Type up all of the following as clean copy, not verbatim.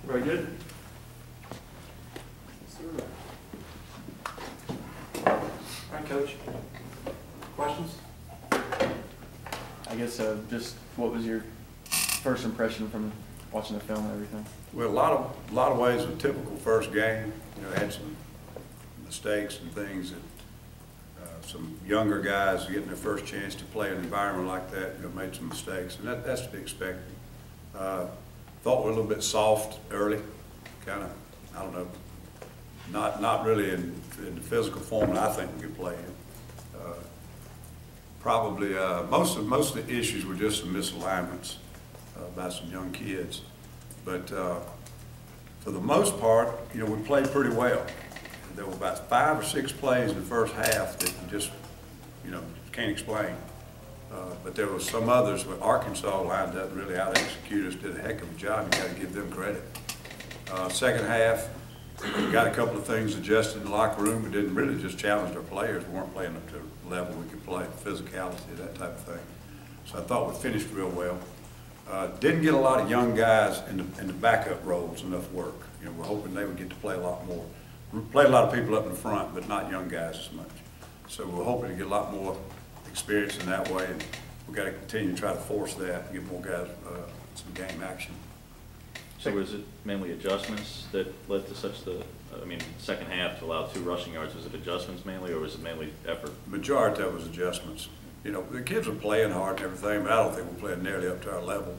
Very good. All right, Coach. Questions? I guess just what was your first impression from watching the film and everything? Well, a lot of ways a typical first game. You know, had some mistakes and things that some younger guys getting their first chance to play in an environment like that, you know, made some mistakes, and that's to be expected. Thought we were a little bit soft early, kind of, I don't know, not really in the physical form that I think we could play in. Probably most of the issues were just some misalignments by some young kids, but for the most part, you know, we played pretty well. There were about 5 or 6 plays in the first half that you just, you know, can't explain. But there were some others where Arkansas lined up and really out-executed us, did a heck of a job. You got to give them credit. Second half, we got a couple of things adjusted in the locker room. We didn't really just challenge our players. We weren't playing up to the level we could play, physicality, that type of thing. So I thought we finished real well. Didn't get a lot of young guys in the backup roles enough work. You know, we're hoping they would get to play a lot more. We played a lot of people up in the front, but not young guys as much. So we're hoping to get a lot more experience in that way, and we've got to continue to try to force that and get more guys some game action. So was it mainly adjustments that led to such second half to allow 2 rushing yards? Was it adjustments mainly, or was it mainly effort? Majority of it was adjustments. You know, the kids were playing hard and everything, but I don't think we're playing nearly up to our level.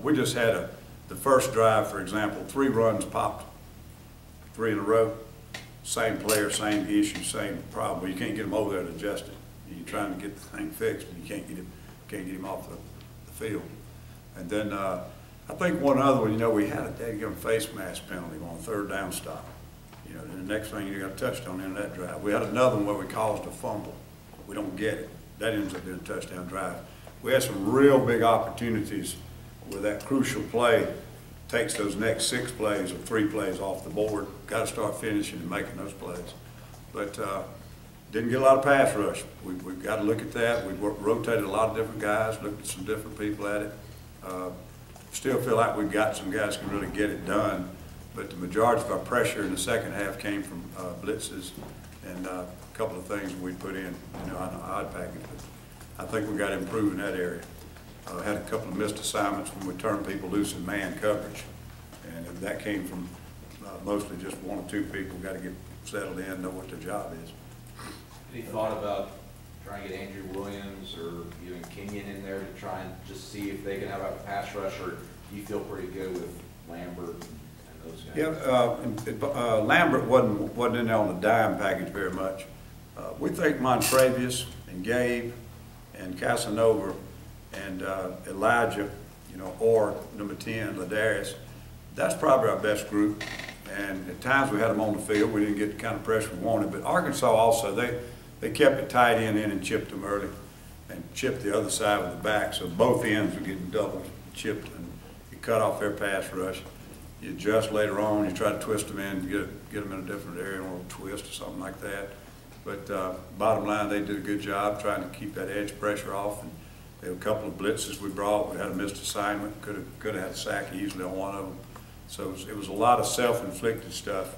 We just had the first drive, for example, 3 runs popped, 3 in a row. Same player, same issue, same problem. You can't get him over there to adjust it. You're trying to get the thing fixed, and you can't get him off the field. And then I think one other one, you know, we had a daggum face mask penalty on a 3rd down stop. You know, and the next thing you got touched on in that drive. We had another one where we caused a fumble. We don't get it. That ends up being a touchdown drive. We had some real big opportunities where that crucial play takes those next 6 plays or 3 plays off the board. Got to start finishing and making those plays. But didn't get a lot of pass rush. We've got to look at that. We rotated a lot of different guys, looked at some different people at it. Still feel like we've got some guys who can really get it done. But the majority of our pressure in the second half came from blitzes and a couple of things we put in, you know, on the odd package. But I think we got to improve in that area. Had a couple of missed assignments when we turned people loose in man coverage, and that came from mostly just 1 or 2 people. Got to get settled in, know what their job is. Any thought about trying to get Andrew Williams or even Kenyon in there to try and just see if they can have a pass rush, or do you feel pretty good with Lambert and those guys? Yeah, Lambert wasn't in there on the dime package very much. We think Montrevious and Gabe and Casanova and Elijah, you know, or number 10, Ladarius, that's probably our best group. And at times we had them on the field. We didn't get the kind of pressure we wanted. But Arkansas also, they kept it tight end in and chipped them early and chipped the other side with the back. So both ends were getting doubled, chipped, and you cut off their pass rush. You adjust later on, you try to twist them in, get them in a different area, a little twist or something like that. But bottom line, they did a good job trying to keep that edge pressure off. And there were a couple of blitzes we brought. We had a missed assignment. Could have had a sack easily on one of them. So it was a lot of self-inflicted stuff.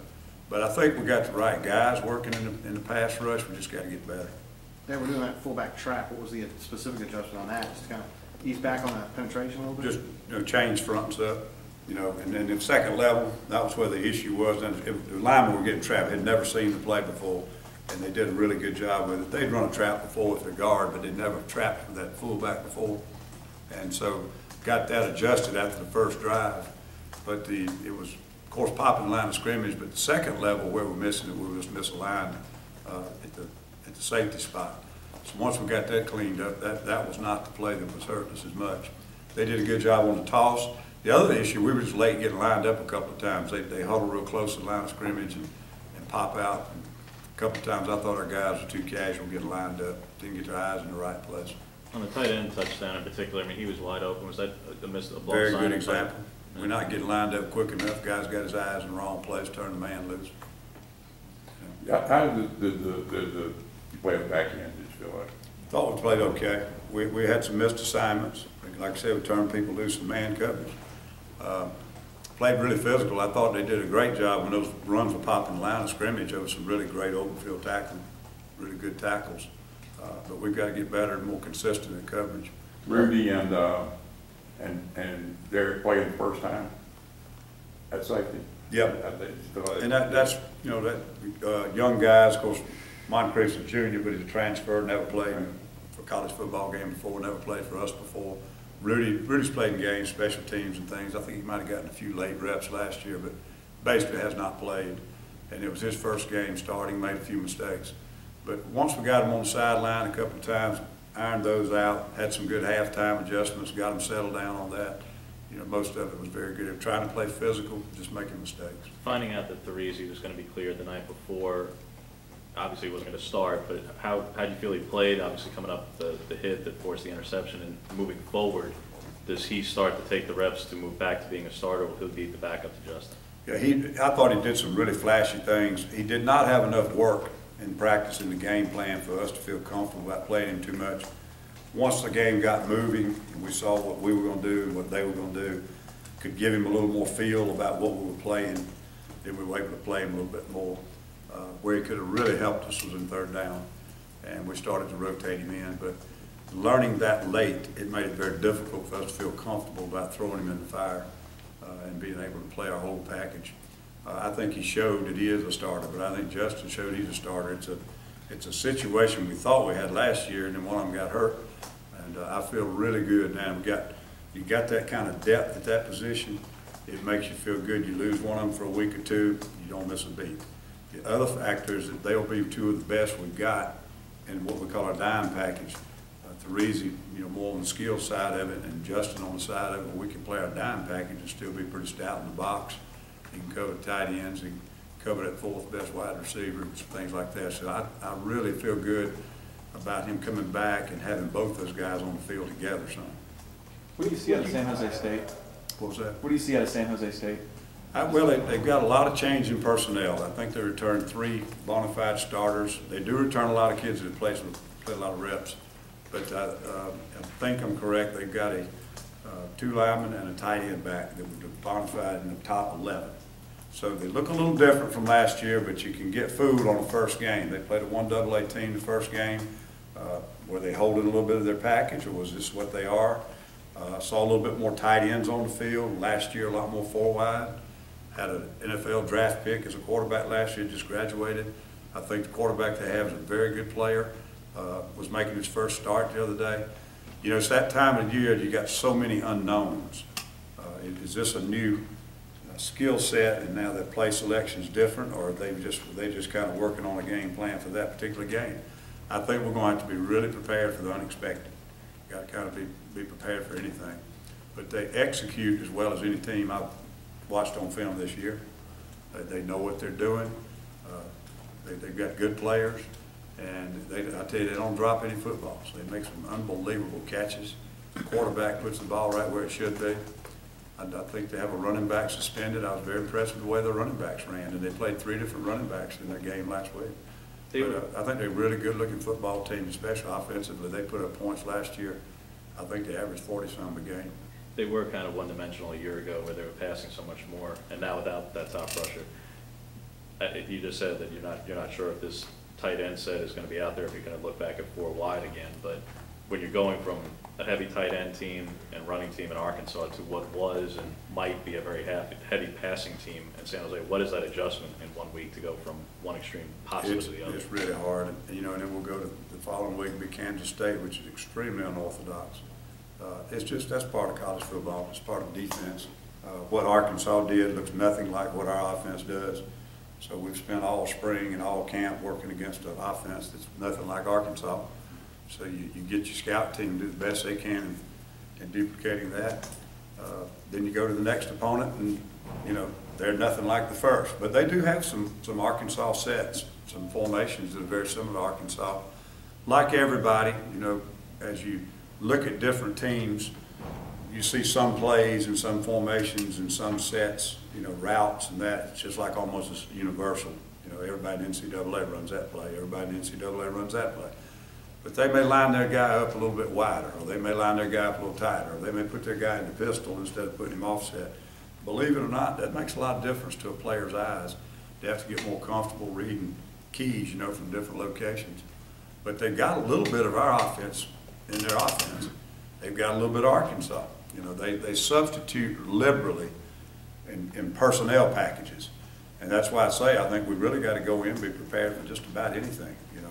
But I think we got the right guys working in the pass rush. We just got to get better. They were doing that fullback trap. What was the specific adjustment on that? Just kind of ease back on that penetration a little bit? Just, you know, change fronts up. You know, and then the second level, that was where the issue was. And the linemen were getting trapped. They'd never seen the play before, and they did a really good job with it. They'd run a trap before with their guard, but they'd never trapped with that fullback before. And so got that adjusted after the first drive. But it was, of course, popping the line of scrimmage, but the second level where we're missing it, we were just misaligned at the safety spot. So once we got that cleaned up, that was not the play that was hurting us as much. They did a good job on the toss. The other issue, we were just late getting lined up a couple of times. They huddle real close to the line of scrimmage and pop out. And a couple of times I thought our guys were too casual getting lined up, didn't get their eyes in the right place. On the tight end touchdown in particular, I mean, he was wide open. Was that a missed a block? Very good example. We're not getting lined up quick enough. Guys got his eyes in the wrong place, turned the man loose. Yeah. How did the play of back end, did you feel like? Thought we played okay. We had some missed assignments. Like I said, we turned people loose in man coverage. played really physical. I thought they did a great job when those runs were popping the line of scrimmage. There was some really great open field tackling, really good tackles. But we've got to get better and more consistent in coverage. Rudy and Derek playing the first time at safety. Yep. And that's, you know, that young guys, of course, Moncrief's a junior, but he's a transfer, never played for college football game before, never played for us before. Rudy's played in games, special teams and things. I think he might have gotten a few late reps last year, but basically has not played. And it was his first game starting, made a few mistakes. But once we got him on the sideline a couple of times, ironed those out, had some good halftime adjustments, got him settled down on that. You know, most of it was very good. They were trying to play physical, just making mistakes. Finding out that Therese was going to be cleared the night before, obviously he wasn't going to start, but how do you feel he played? Obviously coming up the hit that forced the interception, and moving forward, does he start to take the reps to move back to being a starter, or will he be the backup to Justin? Yeah, I thought he did some really flashy things. He did not have enough work in practice in the game plan for us to feel comfortable about playing him too much. Once the game got moving, and we saw what we were going to do and what they were going to do, could give him a little more feel about what we were playing, then we were able to play him a little bit more. Where he could have really helped us was in third down, and we started to rotate him in. But learning that late, it made it very difficult for us to feel comfortable about throwing him in the fire and being able to play our whole package. I think he showed that he is a starter, but I think Justin showed he's a starter. It's a situation we thought we had last year, and then one of them got hurt. And I feel really good now. You got that kind of depth at that position. It makes you feel good. You lose one of them for a week or two, you don't miss a beat. The other factor is that they'll be two of the best we've got in what we call our dime package. Therese, you know, more on the skill side of it, and Justin on the side of it, where we can play our dime package and still be pretty stout in the box. He can cover tight ends, he can cover that fourth best wide receiver, things like that. So I really feel good about him coming back and having both those guys on the field together. So. What do you see out of San Jose State? What was that? What do you see out of San Jose State? Well, they've got a lot of change in personnel. I think they returned 3 bona fide starters. They do return a lot of kids that play a lot of reps. But I think I'm correct. They've got 2 linemen and a tight end back that were bona fide in the top 11. So they look a little different from last year, but you can get food on the first game. They played a 1AA team the first game. Were they holding a little bit of their package, or was this what they are? Saw a little bit more tight ends on the field. Last year, a lot more 4-wide. Had an NFL draft pick as a quarterback last year, just graduated. I think the quarterback they have is a very good player. Was making his first start the other day. You know, it's that time of year you got so many unknowns. Is this a new skill set, and now that play selection is different, or are they just kind of working on a game plan for that particular game? I think we're going to have to be really prepared for the unexpected. Got to kind of be prepared for anything. But they execute as well as any team I've watched on film this year. They know what they're doing. They've got good players, and I tell you, they don't drop any footballs. They make some unbelievable catches. The quarterback puts the ball right where it should be. I think they have a running back suspended. I was very impressed with the way the running backs ran, and they played 3 different running backs in their game last week. I think they're a really good-looking football team, especially offensively. They put up points last year. I think they averaged 40-some a game. They were kind of one-dimensional a year ago, where they were passing so much more, and now without that top rusher, you just said that you're not sure if this tight end set is going to be out there, if you're going to look back at 4 wide again. But when you're going from a heavy tight end team and running team in Arkansas to what was and might be a very heavy passing team in San Jose, what is that adjustment in 1 week to go from one extreme possibly to the other? It's really hard, and, you know, and then we'll go to the following week be Kansas State, which is extremely unorthodox. That's part of college football. It's part of defense. What Arkansas did looks nothing like what our offense does. So we've spent all spring and all camp working against an offense that's nothing like Arkansas. So you get your scout team to do the best they can in duplicating that. Then you go to the next opponent, and you know they're nothing like the first. But they do have some Arkansas sets, some formations that are very similar to Arkansas. Like everybody, you know, as you look at different teams, you see some plays and some formations and some sets, you know, routes and that. It's just like almost as universal. You know, everybody in NCAA runs that play. Everybody in NCAA runs that play. But they may line their guy up a little bit wider, or they may line their guy up a little tighter, or they may put their guy in the pistol instead of putting him offset. believe it or not, that makes a lot of difference to a player's eyes. They have to get more comfortable reading keys, you know, from different locations. But they've got a little bit of our offense in their offense. They've got a little bit of Arkansas. You know, they substitute liberally in personnel packages. And that's why I say I think we really got to go in and be prepared for just about anything. You know,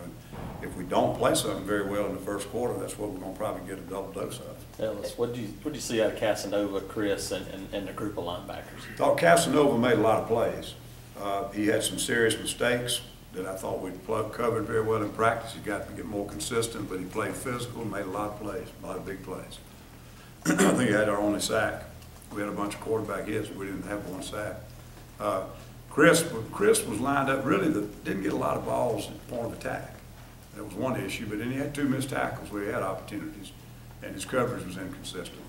if we don't play something very well in the first quarter, that's what we're going to probably get a double dose of. Ellis, what did you see out of Casanova, Chris, and the group of linebackers? I thought Casanova made a lot of plays. He had some serious mistakes that I thought we'd covered very well in practice. He got to get more consistent, but he played physical and made a lot of plays, a lot of big plays. I think he had our only sack. We had a bunch of quarterback hits, but we didn't have one sack. Chris was lined up, really didn't get a lot of balls at point of attack. That was one issue, but then he had 2 missed tackles where he had opportunities, and his coverage was inconsistent.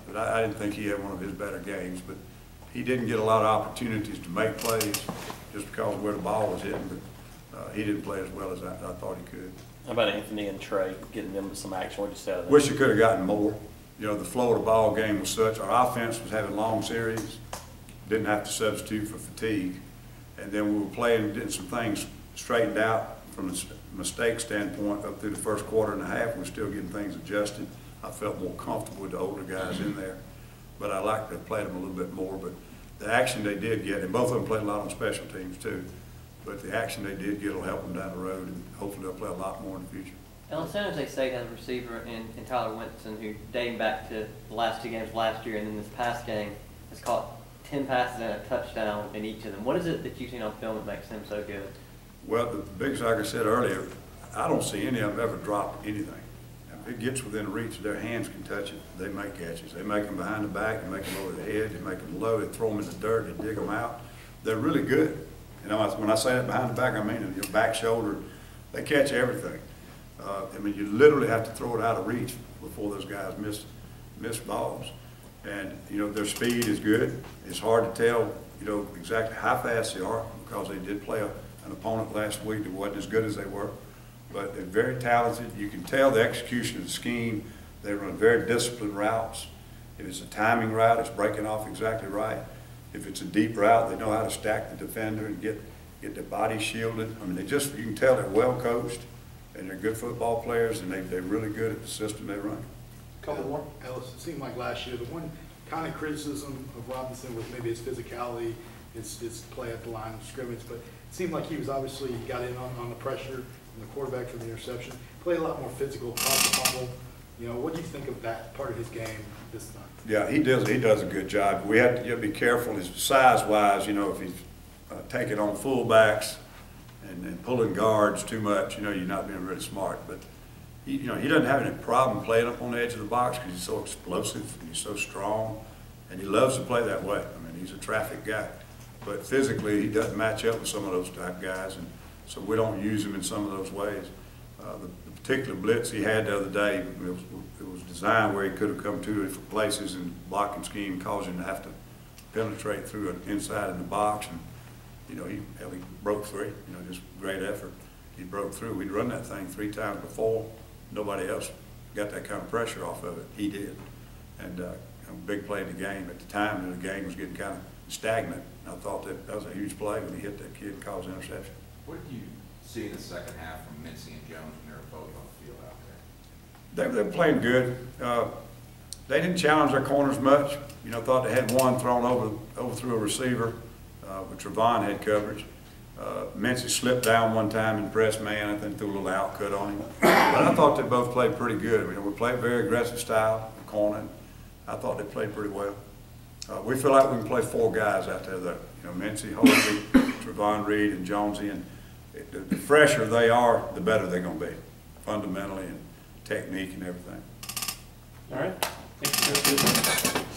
But I didn't think he had one of his better games, but he didn't get a lot of opportunities to make plays just because of where the ball was hitting, but he didn't play as well as I thought he could. How about Anthony and Trey, getting them some action? What did you say out of that? Wish he could have gotten more. You know, the flow of the ball game was such. Our offense was having long series, didn't have to substitute for fatigue. And then we were playing, getting some things straightened out from a mistake standpoint up through the first quarter and a half. We're still getting things adjusted. I felt more comfortable with the older guys in there. But I like to play them a little bit more. But the action they did get, and both of them played a lot on special teams too, but the action they did get will help them down the road, and hopefully they'll play a lot more in the future. Ellis, San Jose State has a receiver in Tyler Winston who, dating back to the last 2 games last year and then this past game, has caught 10 passes and a touchdown in each of them. What is it that you've seen on film that makes him so good? Well, the biggest, like I said earlier, I don't see any of them ever drop anything. If it gets within reach, their hands can touch it, they make catches. They make them behind the back, they make them over the head, they make them low, they throw them in the dirt, they dig them out. They're really good. You know, when I say that behind the back, I mean your back shoulder, they catch everything. I mean, you literally have to throw it out of reach before those guys miss balls. And, you know, their speed is good. It's hard to tell, you know, exactly how fast they are because they did play an opponent last week that wasn't as good as they were. But they're very talented. You can tell the execution of the scheme. They run very disciplined routes. If it's a timing route, it's breaking off exactly right. If it's a deep route, they know how to stack the defender and get their body shielded. I mean, you can tell they're well coached and they're good football players, and they're really good at the system they run. Couple more. Ellis, it seemed like last year, the one kind of criticism of Robinson was maybe his physicality, his play at the line of scrimmage, but it seemed like he got in on the pressure from the quarterback for the interception, played a lot more physical, caught the fumble. You know, what do you think of that part of his game this time? Yeah, he does a good job. You have to be careful, his size-wise, you know, if he's taking on fullbacks and pulling guards too much, you know, you're not being really smart. But he doesn't have any problem playing up on the edge of the box because he's so explosive and he's so strong, and he loves to play that way. I mean, he's a traffic guy. But physically, he doesn't match up with some of those type guys, and so we don't use him in some of those ways. The particular blitz he had the other day, it was designed where he could have come 2 different places, and blocking scheme caused him to have to penetrate through an inside in the box, and you know, he broke 3. You know, just great effort. He broke through. We'd run that thing 3 times before. Nobody else got that kind of pressure off of it. He did, and a big play in the game. At the time, the game was getting kind of stagnant. I thought that was a huge play when he hit that kid and caused interception. What did you see in the second half from Mincy and Jones when they were both on the field out there? They were playing good. They didn't challenge their corners much. You know, thought they had one thrown over through a receiver, but Trevon had coverage. Mincy slipped down one time in press man. I think threw a little out cut on him. But I thought they both played pretty good. I mean, we played very aggressive style, corner. I thought they played pretty well. We feel like we can play 4 guys out there, though. You know, Mincy, Holsey, Trevon Reed, and Jonesy. And the fresher they are, the better they're going to be, fundamentally and technique and everything. All right. Thank you.